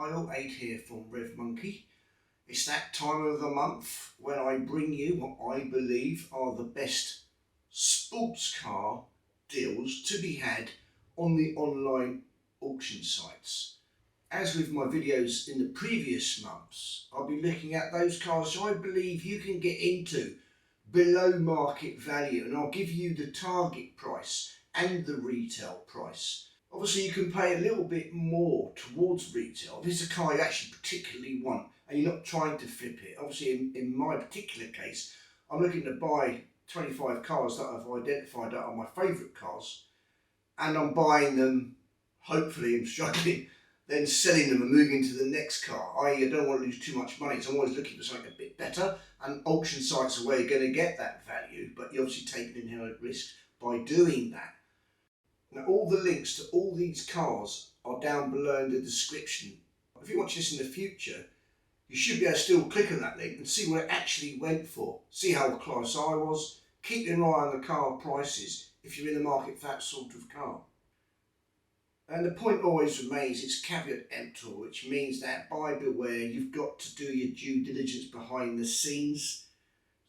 Kyle 8 here from RevMonkey. It's that time of the month when I bring you what I believe are the best sports car deals to be had on the online auction sites. As with my videos in the previous months, I'll be looking at those cars I believe you can get into below market value, and I'll give you the target price and the retail price. Obviously you can pay a little bit more towards retail if it's a car you actually particularly want and you're not trying to flip it. Obviously in my particular case, I'm looking to buy 25 cars that I've identified that are my favourite cars, and I'm buying them, hopefully I'm struggling, then selling them and moving to the next car. I don't want to lose too much money, so I'm always looking for something a bit better, and auction sites are where you're going to get that value, but you obviously take an inherent risk by doing that. Now all the links to all these cars are down below in the description. If you watch this in the future, you should be able to still click on that link and see what it actually went for. See how close I was. Keep an eye on the car prices if you're in the market for that sort of car. And the point always remains, it's caveat emptor, which means that buyer beware, you've got to do your due diligence behind the scenes.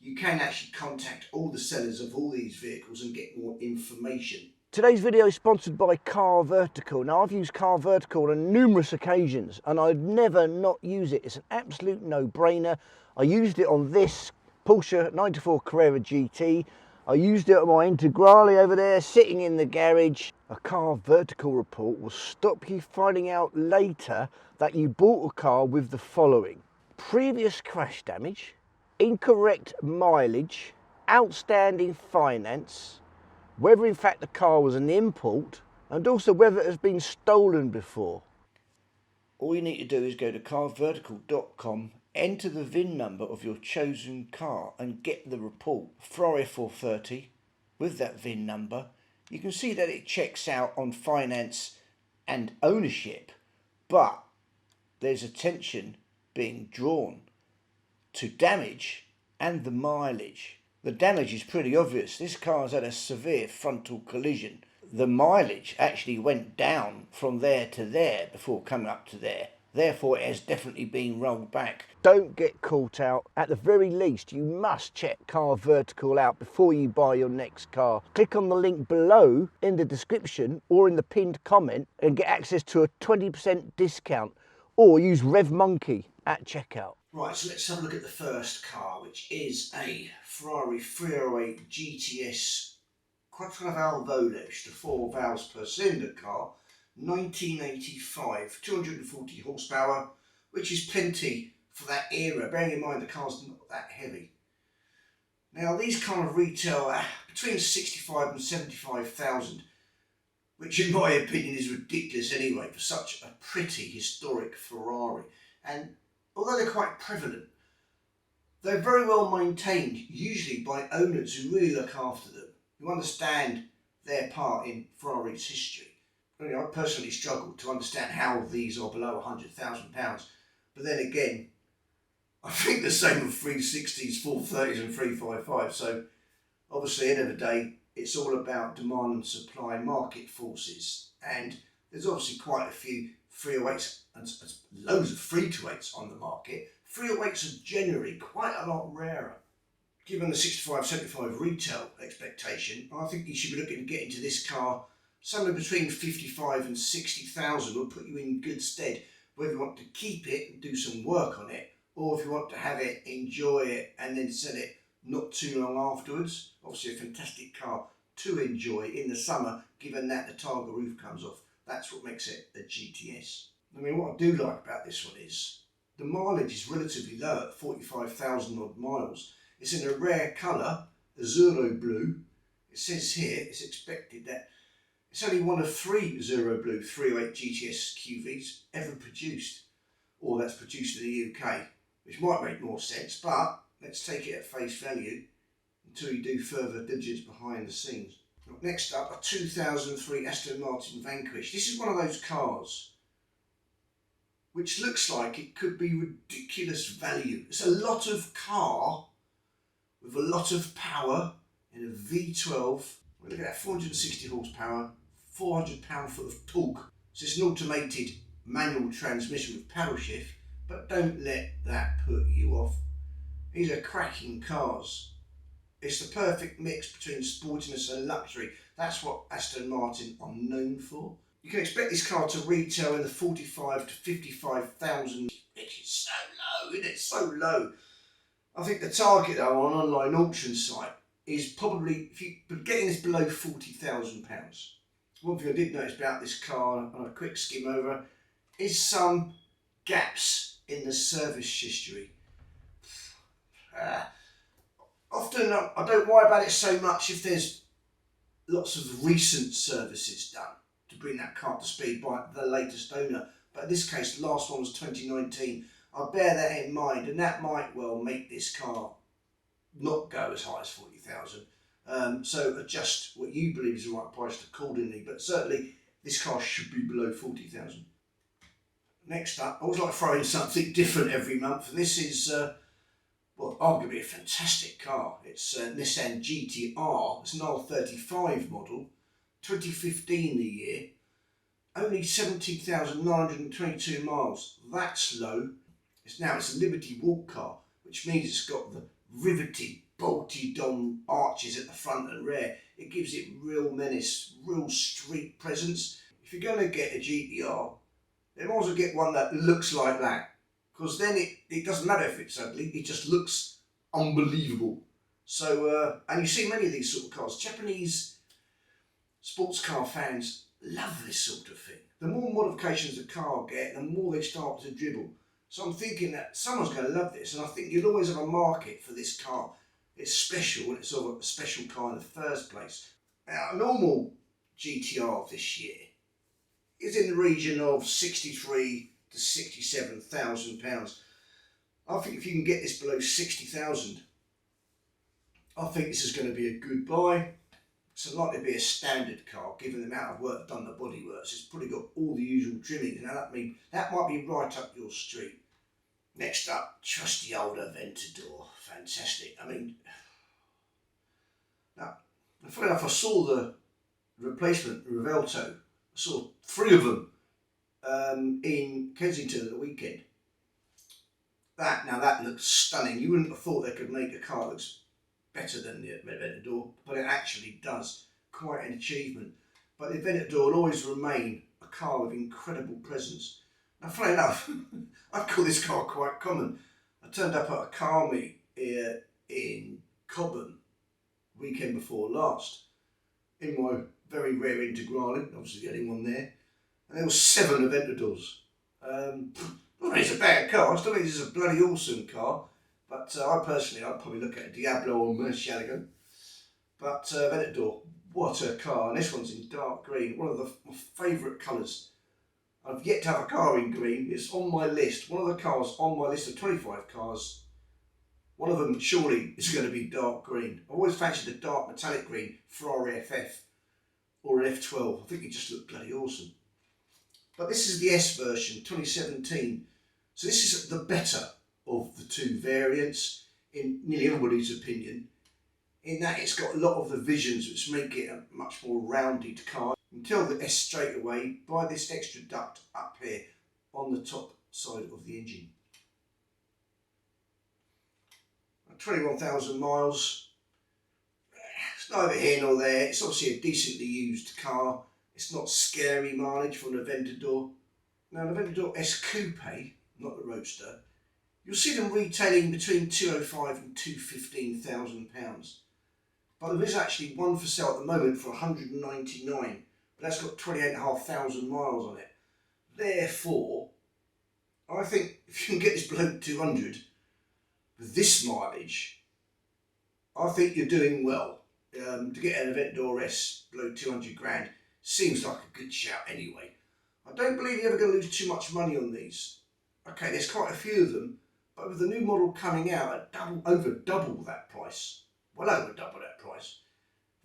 You can actually contact all the sellers of all these vehicles and get more information. Today's video is sponsored by CarVertical. Now, I've used CarVertical on numerous occasions and I'd never not use it. It's an absolute no-brainer. I used it on this Porsche 94 Carrera GT. I used it on my Integrale over there, sitting in the garage. A CarVertical report will stop you finding out later that you bought a car with the following: previous crash damage, incorrect mileage, outstanding finance, whether in fact the car was an import, and also whether it has been stolen before. All you need to do is go to carvertical.com, enter the VIN number of your chosen car and get the report. Ferrari 430 with that VIN number. You can see that it checks out on finance and ownership, but there's attention being drawn to damage and the mileage. The damage is pretty obvious. This car's had a severe frontal collision. The mileage actually went down from there to there before coming up to there. Therefore, it has definitely been rolled back. Don't get caught out. At the very least, you must check CarVertical out before you buy your next car. Click on the link below in the description or in the pinned comment and get access to a 20% discount, or use RevMonkey at checkout. Right, so let's have a look at the first car, which is a Ferrari 308 GTS Quattro Voltage, the 4 valves per cylinder car, 1985, 240 horsepower, which is plenty for that era, bearing in mind the car's not that heavy. Now these kind of retail between 65 and 75,000, which in my opinion is ridiculous anyway for such a pretty historic Ferrari. And although they're quite prevalent, they're very well maintained, usually by owners who really look after them, who understand their part in Ferrari's history. I personally struggle to understand how these are below £100,000, but then again, I think the same with 360s, 430s and 355, so obviously at the end of the day, it's all about demand and supply, market forces, and there's obviously quite a few 308s and loads of 328s on the market. 308s are generally quite a lot rarer. Given the 65-75 retail expectation, I think you should be looking to get into this car somewhere between 55 and 60,000 will put you in good stead, whether you want to keep it and do some work on it, or if you want to have it, enjoy it and then sell it not too long afterwards. Obviously a fantastic car to enjoy in the summer, given that the Targa roof comes off. That's what makes it a GTS. I mean, what I do like about this one is the mileage is relatively low at 45,000 odd miles. It's in a rare colour, Azzurro blue. It says here it's expected that it's only one of 3 Azzurro blue 308 GTS QVs ever produced, or that's produced in the UK, which might make more sense, but let's take it at face value until you do further diligence behind the scenes. Next up, a 2003 Aston Martin Vanquish. This is one of those cars which looks like it could be ridiculous value. It's a lot of car with a lot of power in a V12. Look at that, 460 horsepower, 400 pound-foot of torque. So it's an automated manual transmission with paddle shift, but don't let that put you off. These are cracking cars. It's the perfect mix between sportiness and luxury. That's what Aston Martin are known for. You can expect this car to retail in the 45 to 55,000, which is so low, isn't it? So low. I think the target though on an online auction site is probably, if you getting this below £40,000. One thing I did notice about this car on a quick skim over is some gaps in the service history. Often I don't worry about it so much if there's lots of recent services done to bring that car to speed by the latest owner. But in this case, the last one was 2019. I bear that in mind, and that might well make this car not go as high as 40,000. So adjust what you believe is the right price accordingly. But certainly, this car should be below 40,000. Next up, I always like throwing something different every month, and this is well, arguably a fantastic car. It's a Nissan GT-R. It's an R35 model, 2015 the year, only 17,922 miles. That's low. It's a Liberty Walk car, which means it's got the riveted, bolted on arches at the front and rear. It gives it real menace, real street presence. If you're going to get a GT-R, then might as well get one that looks like that. Because then it doesn't matter if it's ugly, it just looks unbelievable. So, and you see many of these sort of cars. Japanese sports car fans love this sort of thing. The more modifications the car get, the more they start to dribble. So I'm thinking that someone's going to love this, and I think you'll always have a market for this car. It's special, and it's sort of a special car in the first place. Now, a normal GT-R this year is in the region of 63 to 67,000 pounds. I think if you can get this below 60,000, I think this is going to be a good buy. It's likely to be a standard car, given the amount of work done the bodyworks. It's probably got all the usual trimmings. Now that might be right up your street. Next up, trusty old Aventador. Fantastic. I mean, now, funny enough, I saw the replacement Revelto. I saw 3 of them in Kensington at the weekend. That looks stunning. You wouldn't have thought they could make a car that looks better than the Aventador, but it actually does. Quite an achievement. But the Aventador will always remain a car with incredible presence. Now, funny enough, I call this car quite common. I turned up at a car meet here in Cobham weekend before last in my very rare Integrale, obviously getting one there, and there were 7 Aventadors. I don't think it's a bad car. I still think this is a bloody awesome car. But I'd probably look at a Diablo or Murcielago. But Aventador, what a car. And this one's in dark green, one of my favourite colours. I've yet to have a car in green. It's on my list. One of the cars on my list of 25 cars, one of them surely is going to be dark green. I've always fancied the dark metallic green Ferrari FF or an F12. I think it just looked bloody awesome. But this is the S version, 2017. So this is the better of the 2 variants, in nearly everybody's opinion, in that it's got a lot of the visions which make it a much more rounded car. You can tell the S straight away by this extra duct up here on the top side of the engine. 21,000 miles. It's neither here nor there. It's obviously a decently used car. It's not scary mileage for an Aventador. Now, an Aventador S Coupe, not the Roadster, you'll see them retailing between 205 and 215,000 pounds. But there is actually one for sale at the moment for 199, but that's got 28,500 miles on it. Therefore, I think if you can get this below 200 with this mileage, I think you're doing well. To get an Aventador S below 200 grand seems like a good shout anyway. I don't believe you're ever going to lose too much money on these. Okay, there's quite a few of them, but with the new model coming out at over double that price, well over double that price,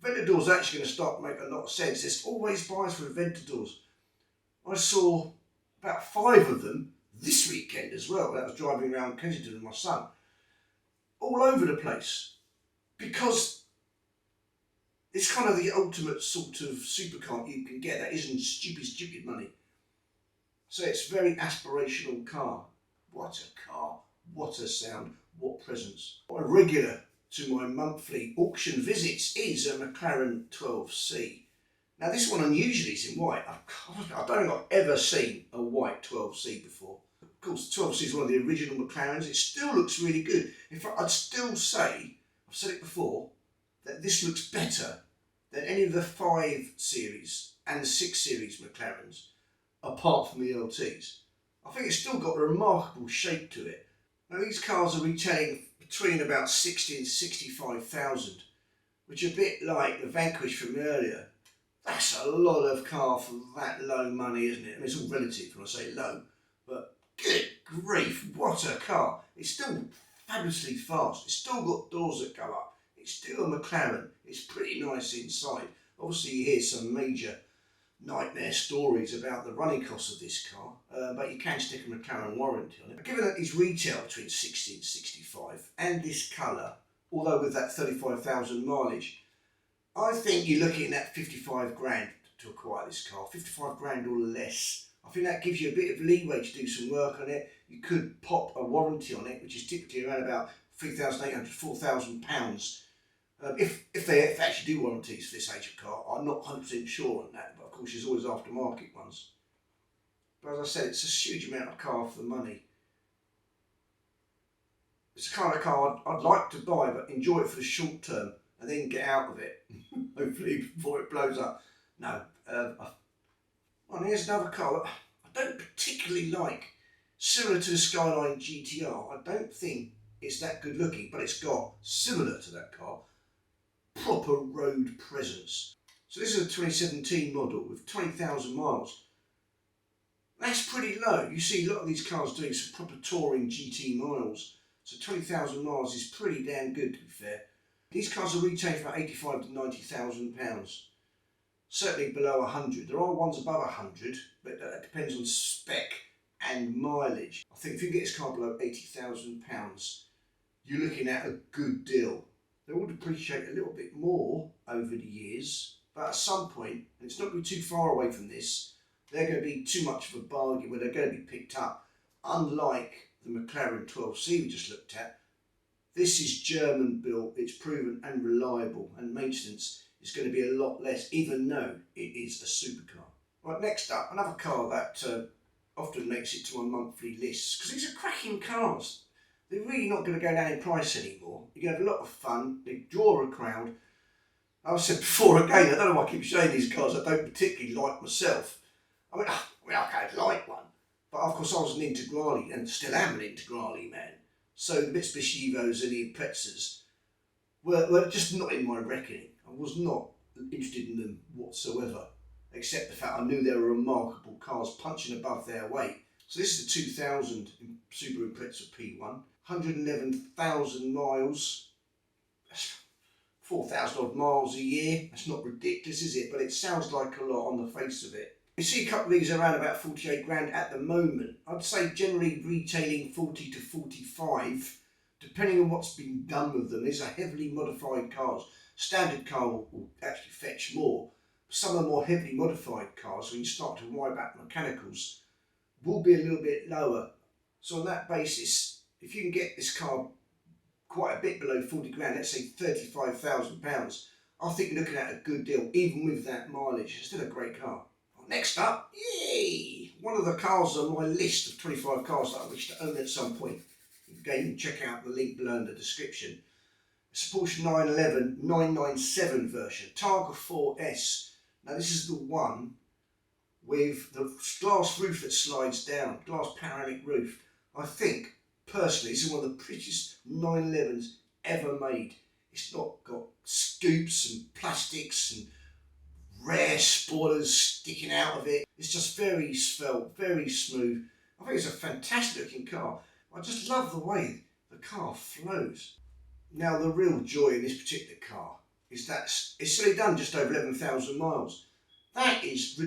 Aventador's actually going to start to make a lot of sense. There's always buys for Aventadors. I saw about 5 of them this weekend as well. I was driving around Kensington with my son. All over the place. Because it's kind of the ultimate sort of supercar you can get that isn't stupid money. So it's a very aspirational car. What a car, what a sound, what presence. A regular to my monthly auction visits is a McLaren 12C. Now this one unusually is in white. I don't think I've ever seen a white 12C before. Of course, the 12C is one of the original McLarens. It still looks really good. In fact, I'd still say, I've said it before, that this looks better than any of the 5 Series and the 6 Series McLarens, apart from the LTs. I think it's still got a remarkable shape to it. Now these cars are retailing between about 60 and 65,000, which is a bit like the Vanquish from earlier. That's a lot of car for that low money, isn't it? I mean, it's all relative when I say low, but good grief, what a car. It's still fabulously fast. It's still got doors that go up. It's still a McLaren. It's pretty nice inside. Obviously you hear some major nightmare stories about the running costs of this car, but you can stick a McLaren warranty on it. But given that it's retail between 60 and 65, and this colour, although with that 35,000 mileage, I think you're looking at 55 grand to acquire this car, 55 grand or less. I think that gives you a bit of leeway to do some work on it. You could pop a warranty on it, which is typically around about £3,800 to £4,000. If they actually do warranties for this age of car, I'm not 100% sure on that, but of course there's always aftermarket ones. But as I said, it's a huge amount of car for the money. It's the kind of car I'd like to buy, but enjoy it for the short term and then get out of it, hopefully before it blows up. No. Well, here's another car that I don't particularly like. Similar to the Skyline GT-R, I don't think it's that good looking, but it's got, similar to that car, proper road presence. So this is a 2017 model with 20,000 miles. That's pretty low. You see a lot of these cars doing some proper touring GT miles. So 20,000 miles is pretty damn good, to be fair. These cars are retailing for about 85 to 90,000 pounds. Certainly below 100. There are ones above 100, but that depends on spec and mileage. I think if you get this car below 80,000 pounds, you're looking at a good deal. They will depreciate a little bit more over the years, but at some point, and it's not going to be too far away from this, they're going to be too much of a bargain where they're going to be picked up. Unlike the McLaren 12C we just looked at, this is German built, it's proven and reliable, and maintenance is going to be a lot less, even though it is a supercar. Right, next up, another car that often makes it to my monthly lists, because these are cracking cars. They're really not going to go down in price anymore. You're going to have a lot of fun, they draw a crowd. I've said before again, I don't know why I keep showing these cars I don't particularly like myself. I mean, I'd like one, but of course I was an Integrale, and still am an Integrale man. So the Mitsubishi Evos and the Imprezas were just not in my reckoning. I was not interested in them whatsoever, except the fact I knew they were remarkable cars punching above their weight. So this is the 2000 Subaru Impreza P1, 111,000 miles, that's 4,000 odd miles a year. That's not ridiculous, is it? But it sounds like a lot on the face of it. You see a couple of these around about 48 grand at the moment. I'd say generally retailing 40 to 45, depending on what's been done with them. These are heavily modified cars. Standard car will actually fetch more. Some of the more heavily modified cars, when you start to wire back mechanicals, will be a little bit lower. So on that basis, if you can get this car quite a bit below 40 grand, let's say £35,000, I think you're looking at a good deal, even with that mileage. It's still a great car. Next up, yay! One of the cars on my list of 25 cars that I wish to own at some point. Again, check out the link below in the description. It's a Porsche 911 997 version, Targa 4S. Now this is the one with the glass roof that slides down, glass panoramic roof. I think, personally, this is one of the prettiest 911s ever made. It's not got scoops and plastics and rare spoilers sticking out of it. It's just very svelte, very smooth. I think it's a fantastic looking car. I just love the way the car flows. Now the real joy in this particular car is that it's only done just over 11,000 miles. That is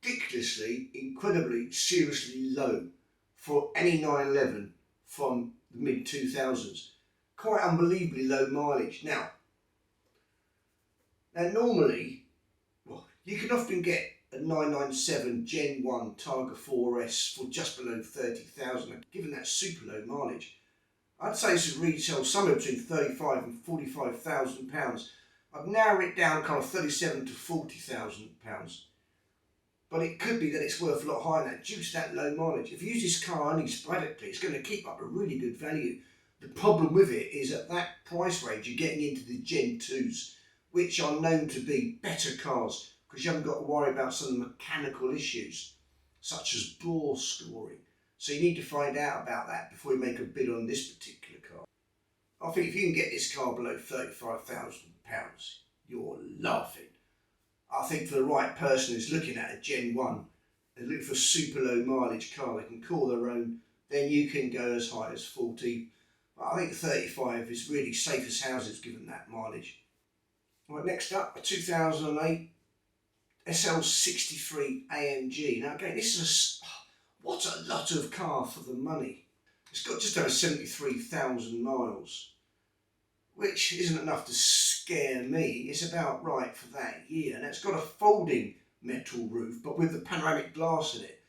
ridiculously, incredibly, seriously low for any 911 from the mid-2000s. Quite unbelievably low mileage. Now normally, well, you can often get a 997 Gen 1 Targa 4S for just below 30,000, given that super low mileage. I'd say this would retail somewhere between 35 and 45,000 pounds. I've narrowed it down kind of 37 to 40,000 pounds. But it could be that it's worth a lot higher than that due to that low mileage. If you use this car only sporadically, it's going to keep up a really good value. The problem with it is at that price range, you're getting into the Gen 2s, which are known to be better cars because you haven't got to worry about some of the mechanical issues, such as bore scoring. So you need to find out about that before you make a bid on this particular car. I think if you can get this car below £35,000, you're laughing. I think for the right person who's looking at a Gen 1 and looking for a super low mileage car they can call their own, then you can go as high as 40. But I think 35 is really safe as houses given that mileage. Right, next up, a 2008 SL63 AMG. Now again, this is what a lot of car for the money. It's got just over 73,000 miles, which isn't enough to scare me. It's about right for that year, and it's got a folding metal roof, but with the panoramic glass in it.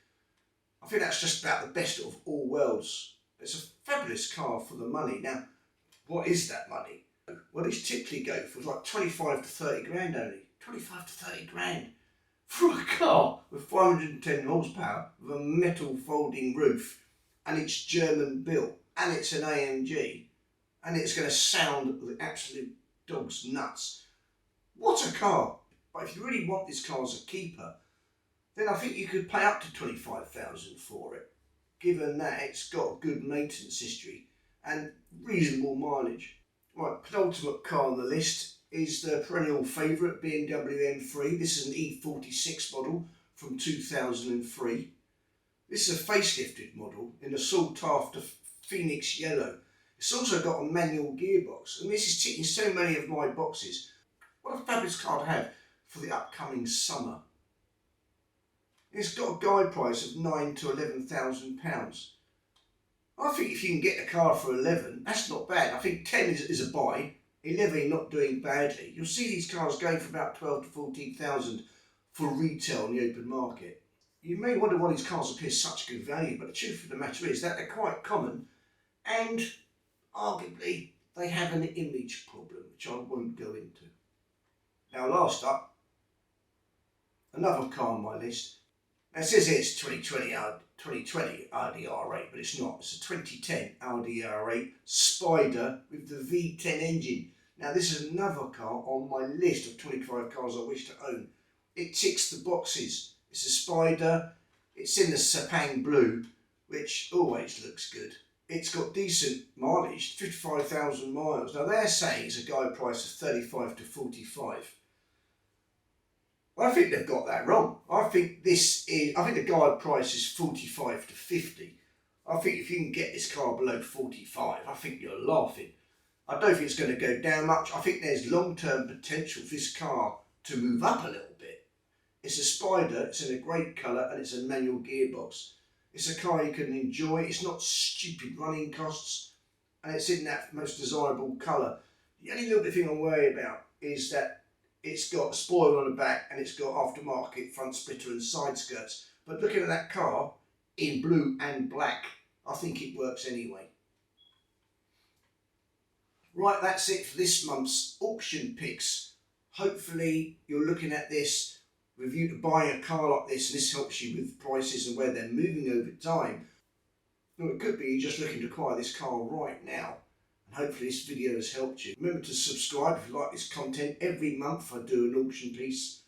I think that's just about the best of all worlds. It's a fabulous car for the money. Now, what is that money? Well, these typically go for like 25 to 30 grand only. 25 to 30 grand for a car with 410 horsepower with a metal folding roof, and it's German built, and it's an AMG, and it's going to sound the absolute dog's nuts. What a car! But if you really want this car as a keeper, then I think you could pay up to 25,000 for it, given that it's got a good maintenance history and reasonable mileage. Right, penultimate car on the list is the perennial favourite BMW M3. This is an E46 model from 2003. This is a facelifted model in a sought after Phoenix yellow. It's also got a manual gearbox, and this is ticking so many of my boxes. What a fabulous car to have for the upcoming summer. It's got a guide price of £9,000 to £11,000. I think if you can get a car for 11, that's not bad. I think 10 is a buy. 11 not doing badly. You'll see these cars going for about 12 to 14,000 for retail in the open market. You may wonder why these cars appear such good value, but the truth of the matter is that they're quite common, and arguably they have an image problem, which I won't go into. Now, last up, another car on my list. Now, it says here it's 2020 Audi R8, but it's not. It's a 2010 Audi R8 Spyder with the V10 engine. Now, this is another car on my list of 25 cars I wish to own. It ticks the boxes. It's a Spyder. It's in the Sepang blue, which always looks good. It's got decent mileage, 55,000 miles. Now, they're saying it's a guide price of 35 to 45. I think they've got that wrong. I think the guide price is 45 to 50. I think if you can get this car below 45, I think you're laughing. I don't think it's going to go down much. I think there's long-term potential for this car to move up a little bit. It's a Spyder, it's in a great colour, and it's a manual gearbox. It's a car you can enjoy. It's not stupid running costs, and it's in that most desirable colour. The only little bit thing I'm worried about is that it's got a spoiler on the back and it's got aftermarket front splitter and side skirts. But looking at that car in blue and black, I think it works anyway. Right, that's it for this month's auction picks. Hopefully you're looking at this with you to buy a car like this, and this helps you with prices and where they're moving over time. Now, it could be you're just looking to acquire this car right now. Hopefully this video has helped you. Remember to subscribe if you like this content. Every month I do an auction piece.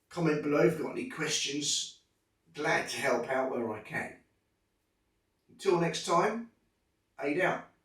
Comment below if you've got any questions. Glad to help out where I can. Until next time, Aid out.